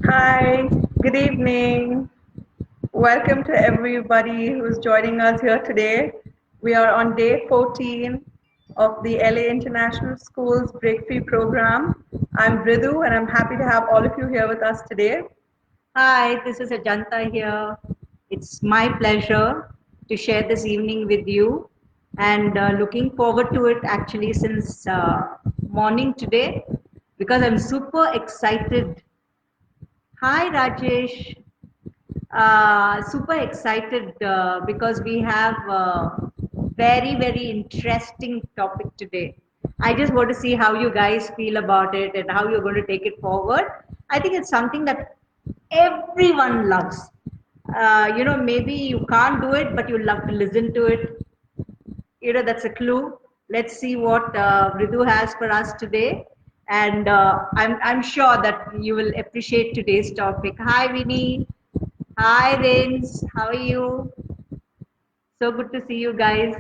Hi, good evening. Welcome to everybody who's joining us here today. We are on day 14 of the LA International Schools Break Free program. I'm Bridu and I'm happy to have all of you here with us today. Hi, this is Ajanta here. It's my pleasure to share this evening with you and looking forward to it actually since morning today because I'm super excited. Hi, Rajesh. Super excited because we have a very interesting topic today. I just want to see how you guys feel about it and how you're going to take it forward. I think it's something that everyone loves. Maybe you can't do it, but you love to listen to it. That's a clue. Let's see what Ritu has for us today. And I'm sure that you will appreciate today's topic. Hi, Vinny. Hi, Vince. How are you? So good to see you guys,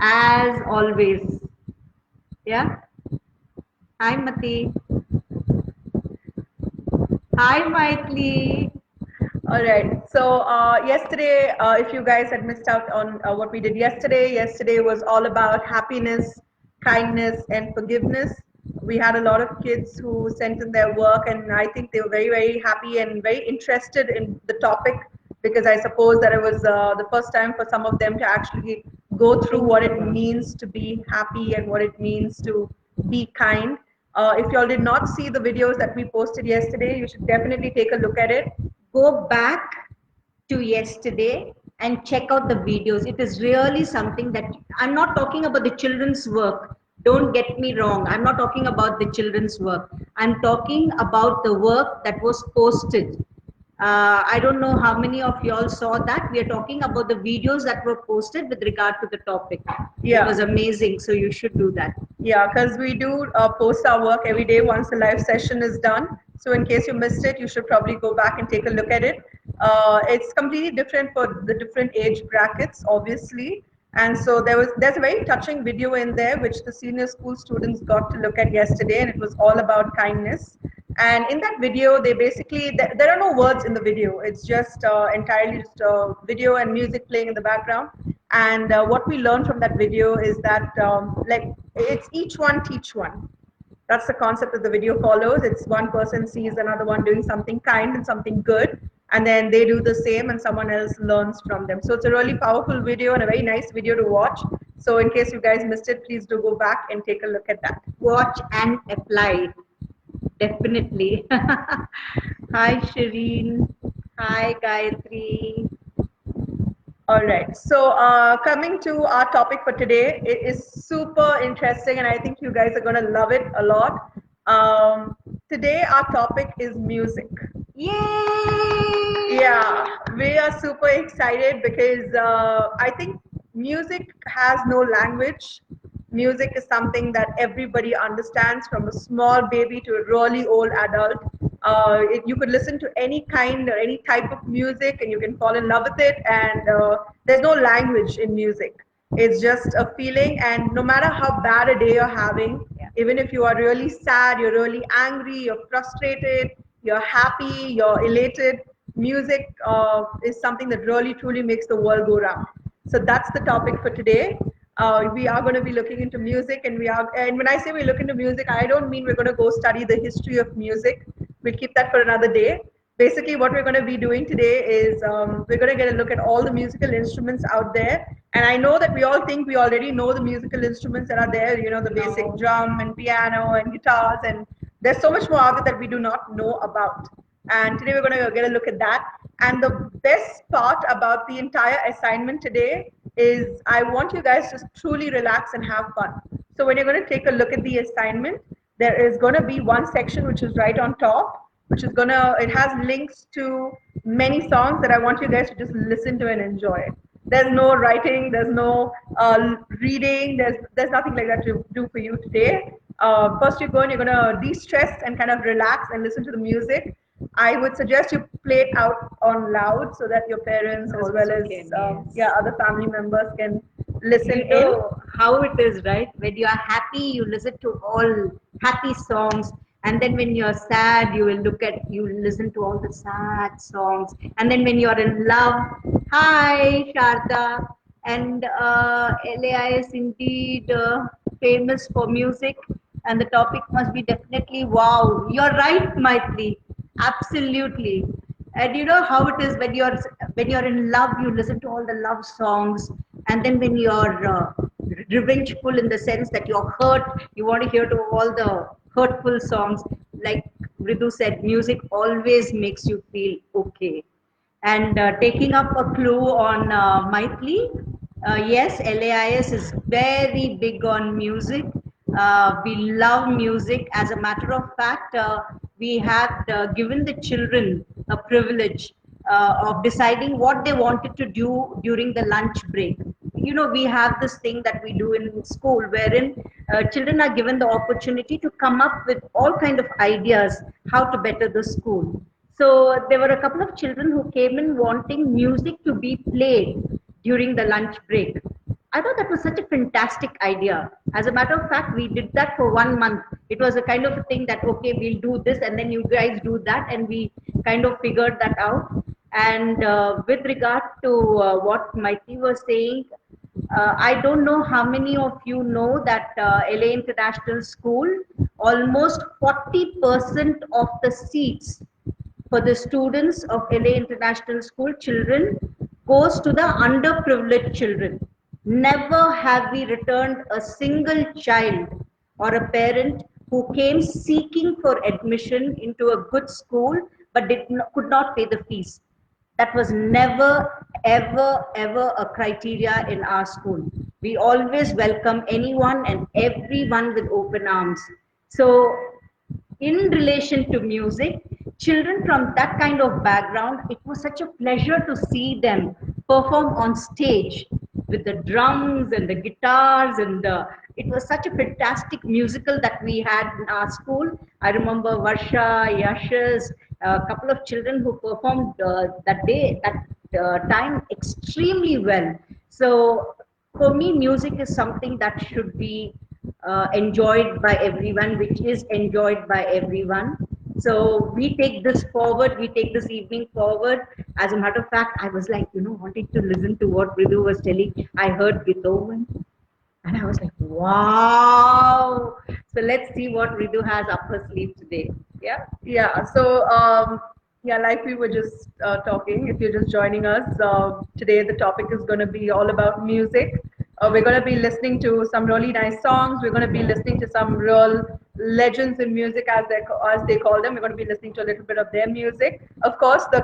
as always. Yeah. Hi, Mati. Hi, Maitli. All right. So yesterday, if you guys had missed out on what we did yesterday was all about happiness, kindness, and forgiveness. We had a lot of kids who sent in their work, and I think they were very happy and very interested in the topic because I suppose that it was the first time for some of them to actually go through what it means to be happy and what it means to be kind. If y'all did not see the videos that we posted yesterday, you should definitely take a look at it. Go back to yesterday and check out the videos. It is really something that I'm not talking about the children's work. Don't get me wrong. I'm not talking about the children's work. I'm talking about the work that was posted. I don't know how many of y'all saw that. We are talking about the videos that were posted with regard to the topic. It was amazing. So you should do that. Yeah, because we do post our work every day once the live session is done. So in case you missed it, you should probably go back and take a look at it. It's completely different for the different age brackets, obviously. And so there's a very touching video in there which the senior school students got to look at yesterday, and it was all about kindness. And in that video, they basically there are no words in the video. It's just entirely just video and music playing in the background. And what we learned from that video is that like it's each one teach one. That's the concept that the video follows. It's one person sees another one doing something kind and something good, and then they do the same, and someone else learns from them. So it's a really powerful video and a very nice video to watch. So in case you guys missed it, please do go back and take a look at that. Watch and apply. Definitely. Hi, Shireen. Hi, Gayatri. All right. So coming to our topic for today, it is super interesting, and I think you guys are gonna love it a lot. Today our topic is music. Yay! Yeah, we are super excited because I think music has no language. Music is something that everybody understands, from a small baby to a really old adult. You could listen to any kind or any type of music and you can fall in love with it. And there's no language in music. It's just a feeling. And no matter how bad a day you're having, even if you are really sad, you're really angry, you're frustrated, you're happy, you're elated, music is something that really truly makes the world go round. So that's the topic for today. We are going to be looking into music, and when I say we look into music, I don't mean we're going to go study the history of music. We'll keep that for another day. Basically, what we're going to be doing today is we're going to get a look at all the musical instruments out there. And I know that we all think we already know the musical instruments that are there, the basic drum and piano and guitars, and there's so much more out there that we do not know about. And today we're going to get a look at that. And the best part about the entire assignment today is I want you guys to truly relax and have fun. So when you're going to take a look at the assignment, there is going to be one section which is right on top, which is it has links to many songs that I want you guys to just listen to and enjoy it. There's no writing, there's no reading, there's nothing like that to do for you today. First you go and you're going to de-stress and kind of relax and listen to the music. I would suggest you play it out on loud so that your parents as well as other family members can listen in. How it is, right? When you are happy, you listen to all happy songs. And then when you're sad, you listen to all the sad songs. And then when you're in love, hi, Sharda. And LAI is indeed famous for music. And the topic must be definitely wow. You're right, Maitri. Absolutely. And you know how it is when you're in love, you listen to all the love songs, and then when you're revengeful in the sense that you're hurt, you want to hear to all the hurtful songs. Like Ritu said, music always makes you feel okay. And taking up a clue on Maithili, yes, LAIS is very big on music. We love music. As a matter of fact, we had given the children a privilege of deciding what they wanted to do during the lunch break. You know, we have this thing that we do in school wherein children are given the opportunity to come up with all kind of ideas how to better the school. So there were a couple of children who came in wanting music to be played during the lunch break. I thought that was such a fantastic idea. As a matter of fact, we did that for 1 month. It was a kind of a thing that, okay, we'll do this and then you guys do that. And we kind of figured that out. And with regard to what Maiti was saying, I don't know how many of you know that LA International School, almost 40% of the seats for the students of LA International School children goes to the underprivileged children. Never have we returned a single child or a parent who came seeking for admission into a good school but could not pay the fees. That was never, ever, ever a criteria in our school. We always welcome anyone and everyone with open arms. So, in relation to music, children from that kind of background, it was such a pleasure to see them perform on stage with the drums and the guitars it was such a fantastic musical that we had in our school. I remember Varsha, Yashas, a couple of children who performed that time extremely well. So for me, music is something that should be enjoyed by everyone, which is enjoyed by everyone. So we take this forward, we take this evening forward. As a matter of fact, I was like, wanting to listen to what Ridu was telling. I heard Beethoven and I was like, wow. So let's see what Ridu has up her sleeve today. Yeah. Yeah. So, yeah, like we were just talking, if you're just joining us, today the topic is going to be all about music. We're going to be listening to some really nice songs. We're going to be listening to some real legends in music, as they call them. We're going to be listening to a little bit of their music. Of course, the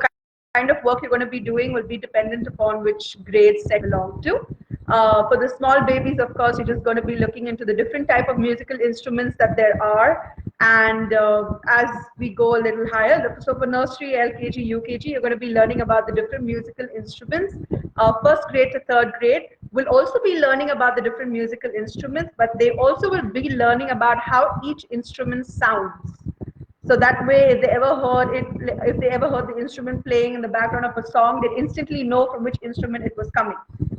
kind of work you're going to be doing will be dependent upon which grade set you belong to. For the small babies, of course, you're just going to be looking into the different type of musical instruments that there are. And as we go a little higher, so for nursery, LKG, UKG, you're going to be learning about the different musical instruments. First grade to third grade will also be learning about the different musical instruments, but they also will be learning about how each instrument sounds. So that way, if they ever heard the instrument playing in the background of a song, they instantly know from which instrument it was coming.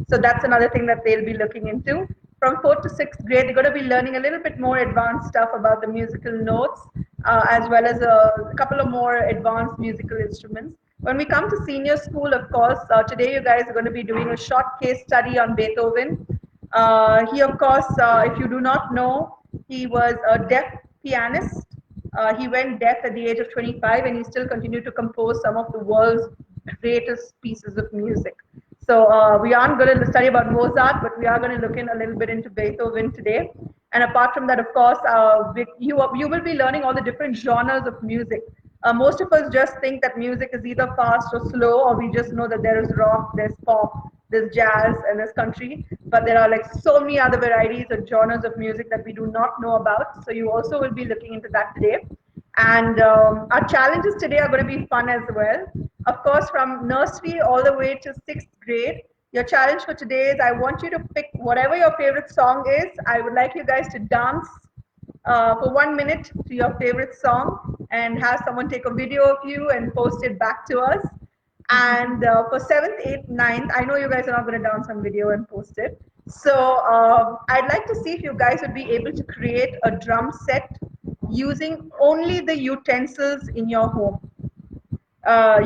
So that's another thing that they'll be looking into. From 4th to 6th grade, they're going to be learning a little bit more advanced stuff about the musical notes, as well as a couple of more advanced musical instruments. When we come to senior school, of course, today you guys are going to be doing a short case study on Beethoven. He, of course, if you do not know, he was a deaf pianist. He went deaf at the age of 25 and he still continued to compose some of the world's greatest pieces of music. So we aren't going to study about Mozart, but we are going to look in a little bit into Beethoven today. And apart from that, of course, you will be learning all the different genres of music. Most of us just think that music is either fast or slow, or we just know that there is rock, there's pop, there's jazz, and there's country. But there are like so many other varieties of genres of music that we do not know about. So you also will be looking into that today. And our challenges today are going to be fun as well. Of course, from nursery all the way to 6th grade, your challenge for today is I want you to pick whatever your favorite song is. I would like you guys to dance for 1 minute to your favorite song and have someone take a video of you and post it back to us. And for 7th, 8th, 9th, I know you guys are not going to dance on video and post it. So I'd like to see if you guys would be able to create a drum set using only the utensils in your home,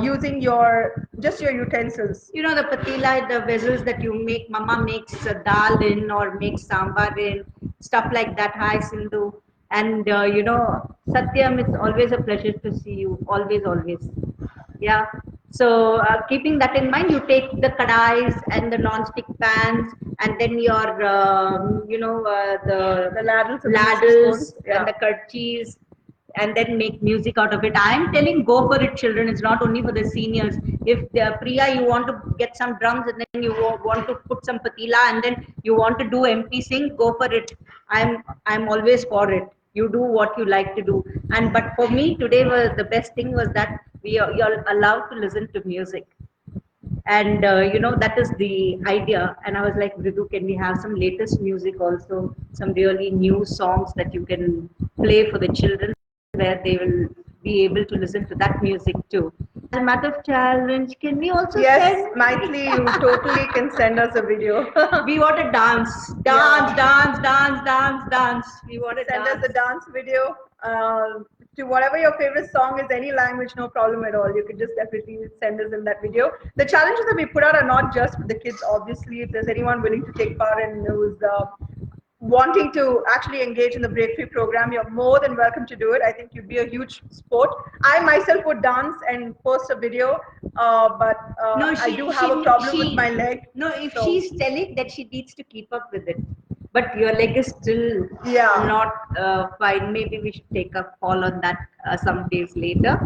using just your utensils. You know, the patila, the vessels that you make, mama makes dal in or makes sambar in, stuff like that. Hi, Sindhu. And, Satyam, it's always a pleasure to see you. Always, always. Yeah. So, keeping that in mind, you take the kadais and the non-stick pans and then your, The ladles, and the ladles spoons. and the kerchies and then make music out of it. I am telling, go for it, children. It's not only for the seniors. If Priya, you want to get some drums and then you want to put some patila and then you want to do MP sing, go for it. I'm always for it. You do what you like to do. And but for me today was the best thing was that you're allowed to listen to music. And that is the idea. And I was like, Ridu, can we have some latest music also, some really new songs that you can play for the children where they will be able to listen to that music too. As a matter of challenge, can we also Yes, send? Maithili, you totally can send us a video. We want to dance, Yeah. dance. We want to Send dance. us a dance video to whatever your favorite song is, any language, no problem at all. You could just definitely send us in that video. The challenges that we put out are not just for the kids, obviously. If there's anyone willing to take part and who's wanting to actually engage in the Breakthrough program, you're more than welcome to do it. I think you'd be a huge sport. I myself would dance and post a video, but No, I do have a problem with my leg. No, if so- she's telling that she needs to keep up with it, but your leg is still Yeah. not fine. Maybe we should take a call on that some days later.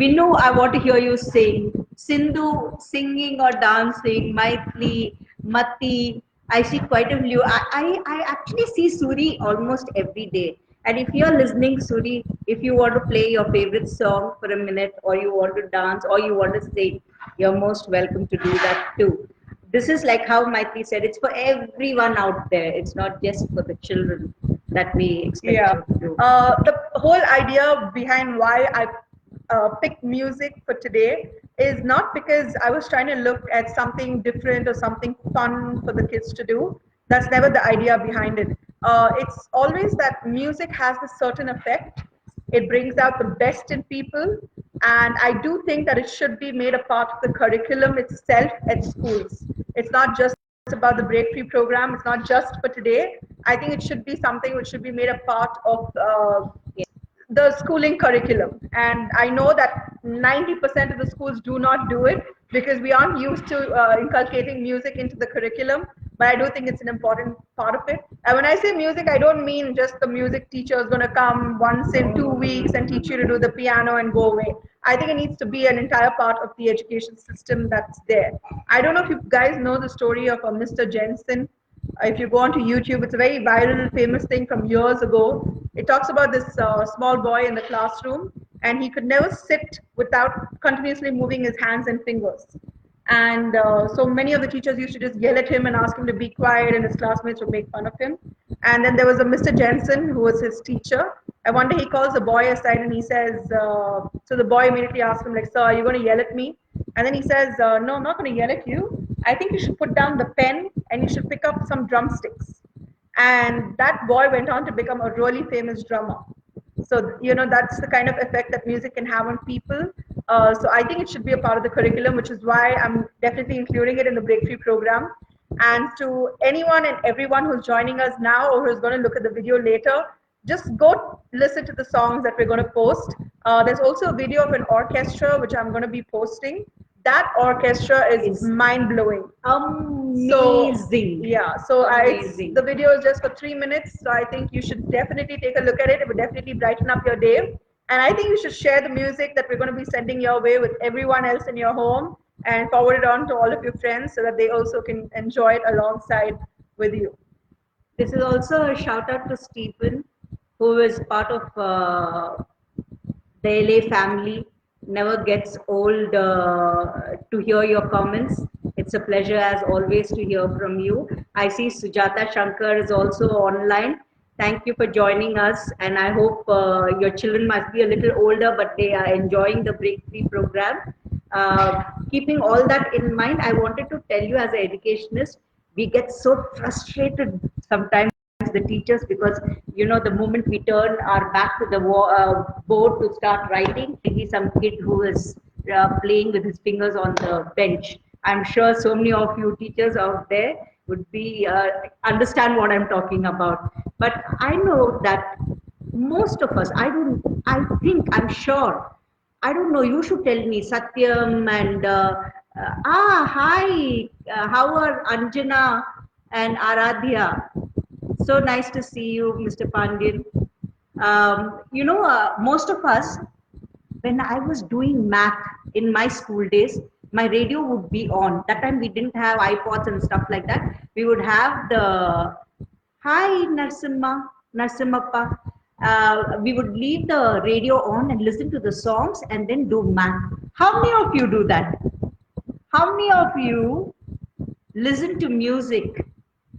Vinu, I want to hear you sing. Sindhu singing or dancing, Maithili, Mati. I see quite a few. I actually see Suri almost every day. And if you're listening, Suri, if you want to play your favorite song for a minute, or you want to dance, or you want to sing, you're most welcome to do that too. This is like how Maithili said, it's for everyone out there. It's not just for the children that we expect Yeah. you to do. The whole idea behind why I picked music for today is not because I was trying to look at something different or something fun for the kids to do. That's never the idea behind it. It's always that music has a certain effect. It brings out the best in people. And I do think that it should be made a part of the curriculum itself at schools. It's not just about the Breakthrough program. It's not just for today. I think it should be something which should be made a part of the schooling curriculum. And I know that 90% of the schools do not do it because we aren't used to inculcating music into the curriculum. But I do think it's an important part of it. And when I say music, I don't mean just the music teacher is going to come once in 2 weeks and teach you to do the piano and go away. I think it needs to be an entire part of the education system that's there. I don't know if you guys know the story of Mr. Jensen. If you go onto YouTube, it's a very viral, famous thing from years ago. It talks about this small boy in the classroom, and he could never sit without continuously moving his hands and fingers. And so many of the teachers used to just yell at him and ask him to be quiet, and his classmates would make fun of him. And then there was a Mr. Jensen who was his teacher. And one day he calls the boy aside and he says, so the boy immediately asks him, like, sir, are you going to yell at me? And then he says, no, I'm not going to yell at you. I think you should put down the pen and you should pick up some drumsticks. And that boy went on to become a really famous drummer. So, that's the kind of effect that music can have on people. So I think it should be a part of the curriculum, which is why I'm definitely including it in the Breakthrough program. And to anyone and everyone who's joining us now or who's going to look at the video later, just go listen to the songs that we're going to post. There's also a video of an orchestra, which I'm going to be posting. That orchestra is mind-blowing. Amazing. So Amazing. the video is just for 3 minutes. So I think you should definitely take a look at it. It would definitely brighten up your day. And I think you should share the music that we're going to be sending your way with everyone else in your home and forward it on to all of your friends so that they also can enjoy it alongside with you. This is also a shout out to Stephen, who is part of the LA family. Never gets old to hear your comments. It's a pleasure as always to hear from you. I see Sujata Shankar is also online. Thank you for joining us, and I hope your children must be a little older, but they are enjoying the Breakthrough program. Keeping all that in mind, I wanted to tell you as an educationist, we get so frustrated sometimes the teachers, because the moment we turn our back to the board to start writing, maybe some kid who is playing with his fingers on the bench. I'm sure so many of you teachers out there would be understand what I'm talking about. But I know that most of us, I'm sure, I don't know, you should tell me, Satyam and hi, how are Anjana and Aradhya? So nice to see you, Mr. Pandyan. Most of us, when I was doing math in my school days, my radio would be on. That time we didn't have iPods and stuff like that. We would have the hi Narsimappa. We would leave the radio on and listen to the songs and then do math. How many of you do that? How many of you listen to music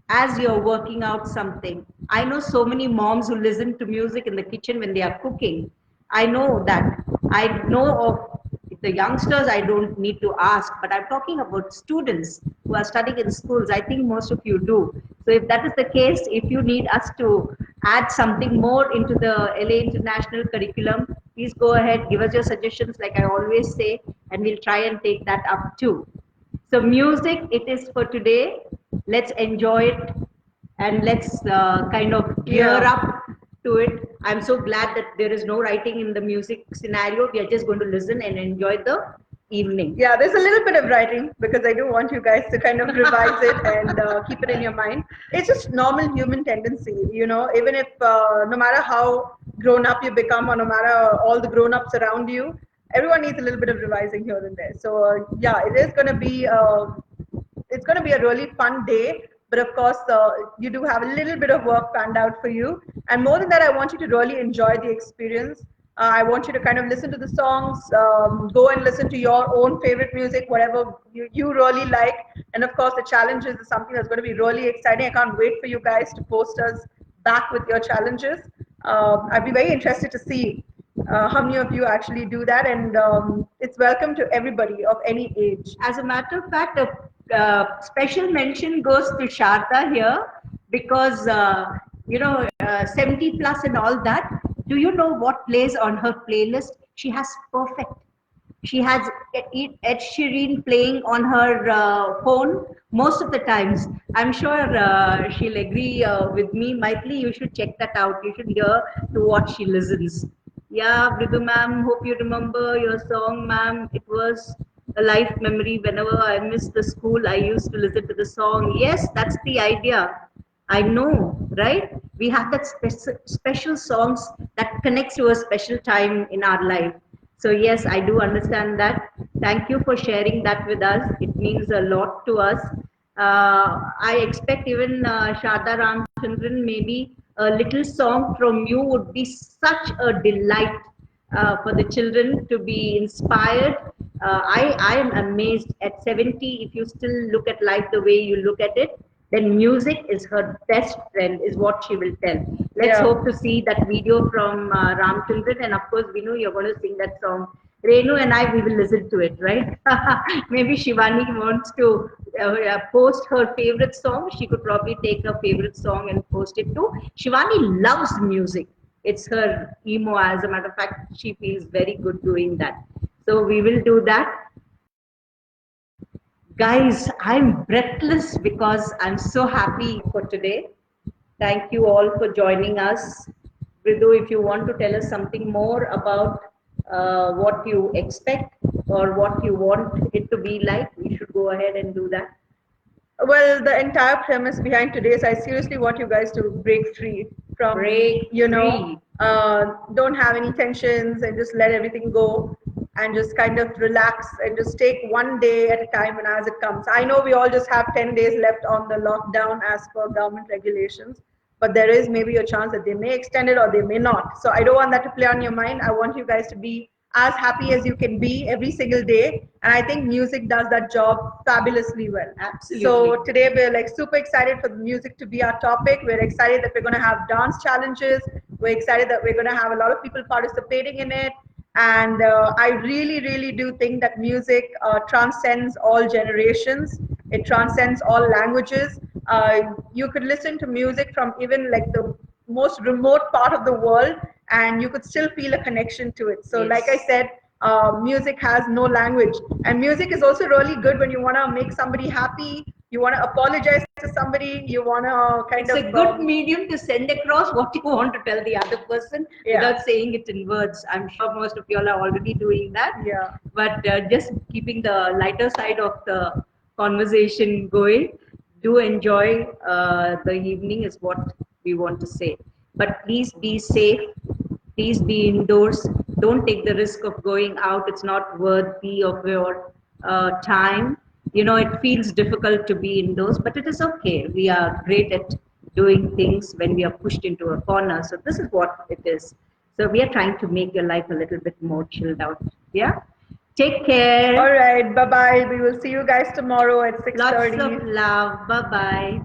as you're working out something? I know so many moms who listen to music in the kitchen when they are cooking. I know that. I know of the youngsters, I don't need to ask, but I'm talking about students who are studying in schools. I think most of you do. So if that is the case, if you need us to add something more into the LA International curriculum, please go ahead, give us your suggestions like I always say, and we'll try and take that up too. So music, it is for today. Let's enjoy it and let's kind of gear up to it. I'm so glad that there is no writing in the music scenario. We are just going to listen and enjoy the evening. Yeah, there's a little bit of writing because I do want you guys to kind of revise it and keep it in your mind. It's just normal human tendency, even if no matter how grown up you become or no matter all the grown ups around you, everyone needs a little bit of revising here and there. So yeah, it is going to be it's going to be a really fun day. But of course, you do have a little bit of work planned out for you. And more than that, I want you to really enjoy the experience. I want you to kind of listen to the songs, go and listen to your own favorite music, whatever you really like. And of course, the challenges is something that's going to be really exciting. I can't wait for you guys to post us back with your challenges. I'd be very interested to see how many of you actually do that. And it's welcome to everybody of any age. As a matter of fact, special mention goes to Sharda here because 70 plus and all that. Do you know what plays on her playlist? She has perfect. She has Ed Sheeran playing on her phone most of the times. I'm sure she'll agree with me. Maitli, you should check that out. You should hear to what she listens. Yeah, Bridu ma'am, hope you remember your song, ma'am. It was a life memory. Whenever I missed the school, I used to listen to the song. Yes, that's the idea. I know, right? We have that special songs that connects to a special time in our life. So yes, I do understand that. Thank you for sharing that with us. It means a lot to us. I expect even Sharda Ramchandran, maybe a little song from you would be such a delight for the children to be inspired. I am amazed at 70, if you still look at life the way you look at it, then music is her best friend, is what she will tell. Let's hope to see that video from Ramchandran, and of course, we know you're going to sing that song. Renu and I, we will listen to it, right? Maybe Shivani wants to post her favorite song. She could probably take her favorite song and post it too. Shivani loves music. It's her emo. As a matter of fact, she feels very good doing that. So we will do that. Guys, I'm breathless because I'm so happy for today. Thank you all for joining us. Bridu, if you want to tell us something more about what you expect or what you want it to be like, you should go ahead and do that. Well, the entire premise behind today's, I seriously want you guys to break free from, don't have any tensions and just let everything go and just kind of relax and just take one day at a time and as it comes. I know we all just have 10 days left on the lockdown as per government regulations, but there is maybe a chance that they may extend it or they may not. So I don't want that to play on your mind. I want you guys to be as happy as you can be every single day. And I think music does that job fabulously well. Absolutely. So today we're like super excited for the music to be our topic. We're excited that we're going to have dance challenges. We're excited that we're going to have a lot of people participating in it. And I really, really do think that music transcends all generations. It transcends all languages. You could listen to music from even like the most remote part of the world, and you could still feel a connection to it. So, like I Yes. said, music has no language, and music is also really good when you want to make somebody happy, you want to apologize to somebody, you want to kind It's of a good medium to send across what you want to tell the other person without saying it in words. I'm sure most of you all are already doing that. Yeah. But just keeping the lighter side of the conversation going, do enjoy the evening is what we want to say. But please be safe. Please be indoors. Don't take the risk of going out. It's not worthy of your time. You know, it feels difficult to be indoors, but it is okay. We are great at doing things when we are pushed into a corner. So this is what it is. So we are trying to make your life a little bit more chilled out. Yeah. Take care. All right. Bye bye. We will see you guys tomorrow at 6:30. Lots of love. Bye bye.